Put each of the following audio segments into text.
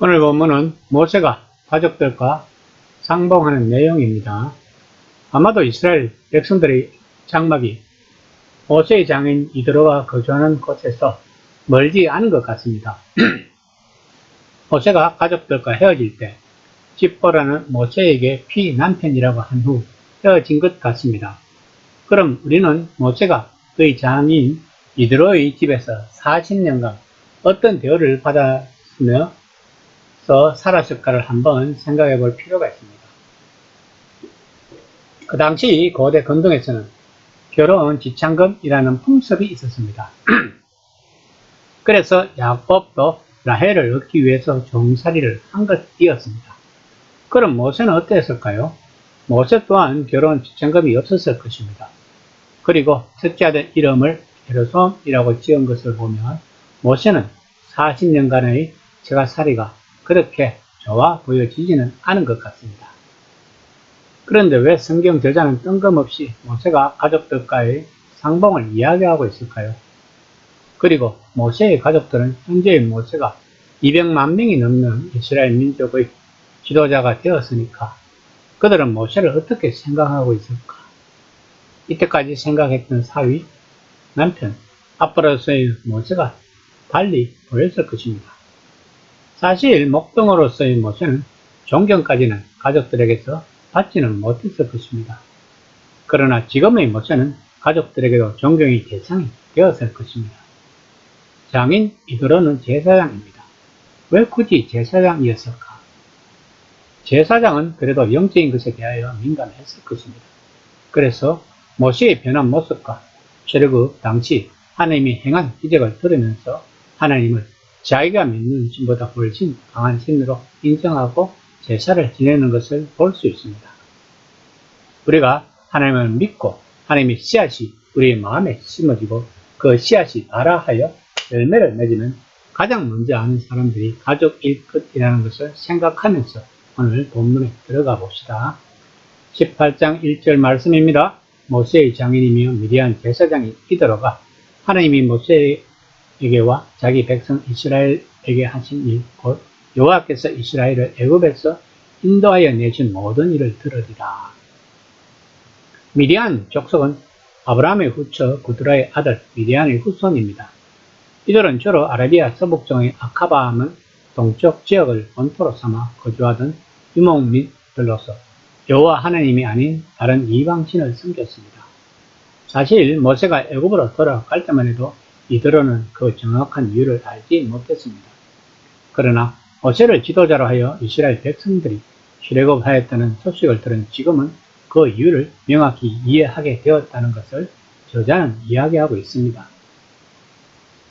오늘 본문은 모세가 가족들과 상봉하는 내용입니다. 아마도 이스라엘 백성들의 장막이 모세의 장인 이드로가 거주하는 곳에서 멀지 않은 것 같습니다. 모세가 가족들과 헤어질 때 집보라는 모세에게 피남편이라고 한 후 헤어진 것 같습니다. 그럼 우리는 모세가 그의 장인 이드로의 집에서 40년간 어떤 대우를 받았으며 살았을까를 한번 생각해 볼 필요가 있습니다. 그 당시 고대 건동에서는 결혼 지참금이라는 풍습이 있었습니다. 그래서 야곱도 라헬을 얻기 위해서 종살이를 한 것이었습니다. 그럼 모세는 어땠을까요? 모세 또한 결혼 지참금이 없었을 것입니다. 그리고 첫째 아들 이름을 게르솜이라고 지은 것을 보면 모세는 40년간의 처가살이가 그렇게 좋아 보여지지는 않은 것 같습니다. 그런데 왜 성경 저자는 뜬금없이 모세가 가족들과의 상봉을 이야기하고 있을까요? 그리고 모세의 가족들은 현재의 모세가 200만 명이 넘는 이스라엘 민족의 지도자가 되었으니까 그들은 모세를 어떻게 생각하고 있을까? 이때까지 생각했던 사위, 남편, 아빠로서의 모세가 달리 보였을 것입니다. 사실 목동으로서의 모세는 존경까지는 가족들에게서 받지는 못했을 것입니다. 그러나 지금의 모세는 가족들에게도 존경의 대상이 되었을 것입니다. 장인 이드로는 제사장입니다. 왜 굳이 제사장이었을까? 제사장은 그래도 영적인 것에 대하여 민감했을 것입니다. 그래서 모세의 변한 모습과 출애굽 당시 하나님이 행한 기적을 들으면서 하나님을 자기가 믿는 신보다 훨씬 강한 신으로 인정하고 제사를 지내는 것을 볼 수 있습니다. 우리가 하나님을 믿고 하나님의 씨앗이 우리의 마음에 심어지고 그 씨앗이 발아하여 열매를 맺으면 가장 먼저 아는 사람들이 가족일 것이라는 것을 생각하면서 오늘 본문에 들어가 봅시다. 18장 1절 말씀입니다. 모세의 장인이며 미디안 제사장이 이드로가 하나님이 모세에게와 자기 백성 이스라엘에게 하신 일, 곧 여호와께서 이스라엘을 애굽에서 인도하여 내신 모든 일을 들으리라. 미디안 족속은 아브라함의 후처 구드라의 아들 미디안의 후손입니다. 이들은 주로 아라비아 서북쪽의 아카바함은 동쪽 지역을 본토로 삼아 거주하던 유목민들로서 여호와 하나님이 아닌 다른 이방신을 섬겼습니다. 사실 모세가 애굽으로 돌아갈 때만 해도 이드로는 그 정확한 이유를 알지 못했습니다. 그러나 모세를 지도자로 하여 이스라엘 백성들이 출애굽하였다는 소식을 들은 지금은 그 이유를 명확히 이해하게 되었다는 것을 저자는 이야기하고 있습니다.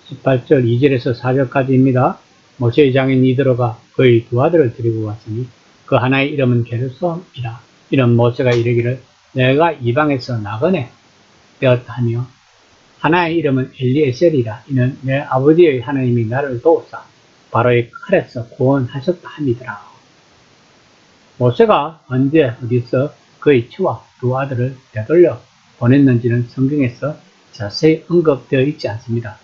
18절 2절에서 4절까지입니다. 모세의 장인 이드로가 그의 두 아들을 데리고 왔으니 그 하나의 이름은 게르솜이라. 이는 모세가 이르기를 내가 이방에서 나그네 되었다 하며 하나의 이름은 엘리에셀이라. 이는 내 아버지의 하나님이 나를 도우사 바로의 칼에서 구원하셨다 함이더라. 모세가 언제 어디서 그의 처와 두 아들을 되돌려 보냈는지는 성경에서 자세히 언급되어 있지 않습니다.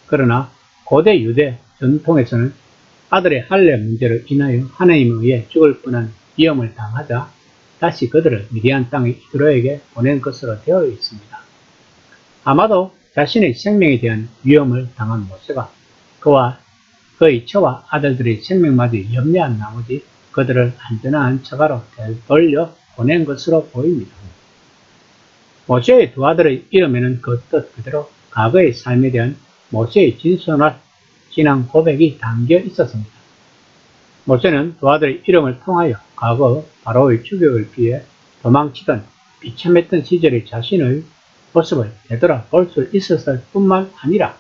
그러나 고대 유대 전통에서는 아들의 할례 문제로 인하여 하나님에 의해 죽을 뻔한 위험을 당하자 다시 그들을 미디안 땅의 이드로에게 보낸 것으로 되어 있습니다. 아마도 자신의 생명에 대한 위험을 당한 모세가 그와 그의 처와 아들들의 생명마저 염려한 나머지 그들을 안전한 처가로 되돌려 보낸 것으로 보입니다. 모세의 두 아들의 이름에는 그 뜻 그대로 과거의 삶에 대한 모세의 진솔한 신앙 고백이 담겨 있었습니다. 모세는 두 아들의 이름을 통하여 과거 바로의 추격을 피해 도망치던 비참했던 시절의 자신의 모습을 되돌아볼 수 있었을 뿐만 아니라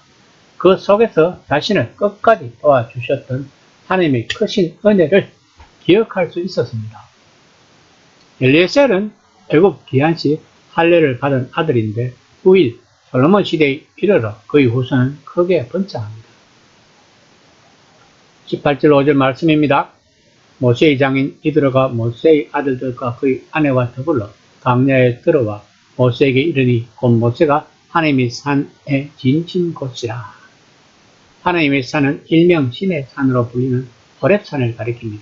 그 속에서 자신을 끝까지 도와주셨던 하나님의 크신 은혜를 기억할 수 있었습니다. 엘리에셀은 애굽 기한시 할례를 받은 아들인데 후일 솔로몬 시대에 이르러 그의 후손은 크게 번창합니다. 18절 5절 말씀입니다. 모세의 장인 이드로가 모세의 아들들과 그의 아내와 더불어 광야에 들어와 모세에게 이르니 곧 모세가 하나님의 산에 진친 곳이라. 하나님의 산은 일명 신의 산으로 불리는 호렙산을 가리킵니다.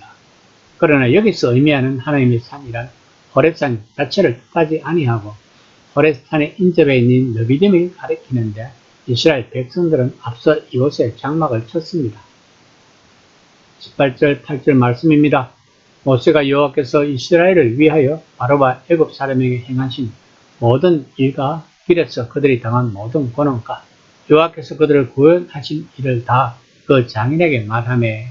그러나 여기서 의미하는 하나님의 산이란 호렙산 자체를 뜻하지 아니하고 호렙산에 인접해 있는 느비딤을 가리키는데 이스라엘 백성들은 앞서 이곳에 장막을 쳤습니다. 18절 8절 말씀입니다. 모세가 여호와께서 이스라엘을 위하여 바로와 애굽 사람에게 행하신 모든 일과 길에서 그들이 당한 모든 고난과 여호와께서 그들을 구원하신 일을 다 그 장인에게 말하매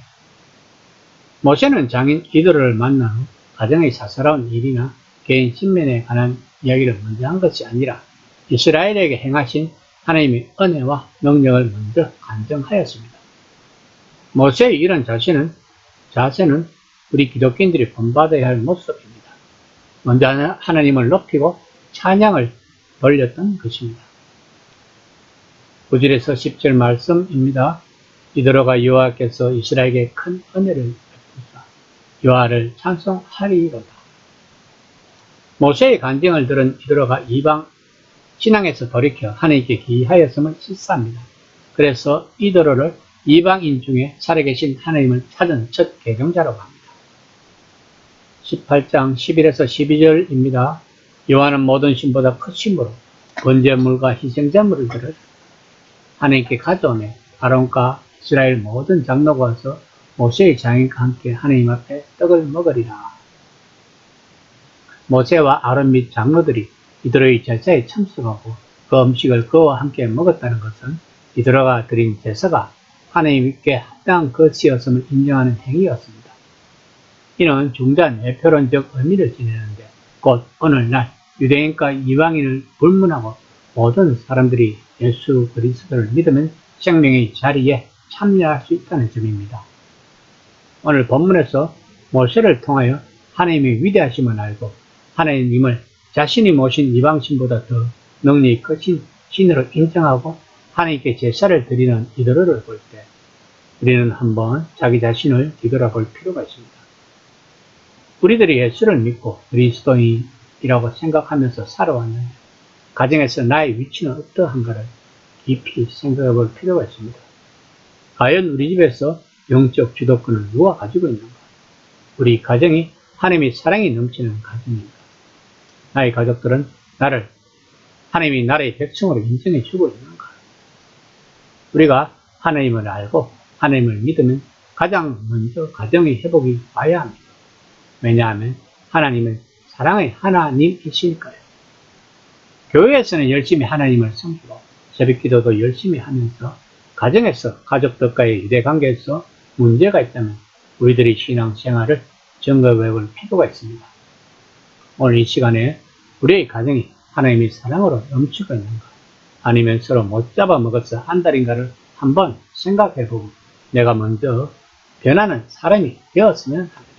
모세는 장인 이도를 만난 후 가정의 사사로운 일이나 개인 신변에 관한 이야기를 먼저 한 것이 아니라 이스라엘에게 행하신 하나님의 은혜와 능력을 먼저 간증하였습니다. 모세의 이런 자세는 우리 기독교인들이 본받아야 할 모습입니다. 먼저 하나님을 높이고 찬양을 돌렸던 것입니다. 9절에서 10절 말씀입니다. 이도로가 여호와께서 이스라엘에게 큰 은혜를 베푸사 여호와를 찬송하리로다. 모세의 간증을 들은 이도로가 이방 신앙에서 돌이켜 하나님께 기하였음을 실사합니다. 그래서 이도로를 이방인 중에 살아계신 하나님을 찾은 첫 개종자라고 합니다. 18장 11에서 12절입니다. 여호와는 모든 신보다 크심으로 번제물과 희생제물을 들어 하나님께 가져오매 아론과 이스라엘 모든 장로가 와서 모세의 장인과 함께 하나님 앞에 떡을 먹으리라. 모세와 아론 및 장로들이 이도로의 제사에 참석하고 그 음식을 그와 함께 먹었다는 것은 이도로가 드린 제사가 하나님께 합당한 것이었음을 인정하는 행위였습니다. 이는 중대한 내표론적 의미를 지니는데 곧 오늘날 유대인과 이방인을 불문하고 모든 사람들이 예수 그리스도를 믿으면 생명의 자리에 참여할 수 있다는 점입니다. 오늘 본문에서 모세를 통하여 하나님의 위대하심을 알고 하나님을 자신이 모신 이방신보다 더 능력이 크신 신으로 인정하고 하나님께 제사를 드리는 이도로를 볼 때 우리는 한번 자기 자신을 뒤돌아볼 필요가 있습니다. 우리들이 예수를 믿고 그리스도인이라고 생각하면서 살아왔는데 가정에서 나의 위치는 어떠한가를 깊이 생각해 볼 필요가 있습니다. 과연 우리 집에서 영적 주도권을 누가 가지고 있는가? 우리 가정이 하나님의 사랑이 넘치는 가정인가? 나의 가족들은 하나님이 나의 백성으로 인정해 주고 있는가? 우리가 하나님을 알고 하나님을 믿으면 가장 먼저 가정의 회복이 와야 합니다. 왜냐하면 하나님은 사랑의 하나님이시니까요. 교회에서는 열심히 하나님을 섬기고 새벽기도도 열심히 하면서 가정에서 가족들과의 유대관계에서 문제가 있다면 우리들이 신앙생활을 점검해 볼 필요가 있습니다. 오늘 이 시간에 우리의 가정이 하나님의 사랑으로 넘치고 있는가 아니면 서로 못 잡아먹어서 안달인가를 한번 생각해 보고 내가 먼저 변하는 사람이 되었으면 합니다.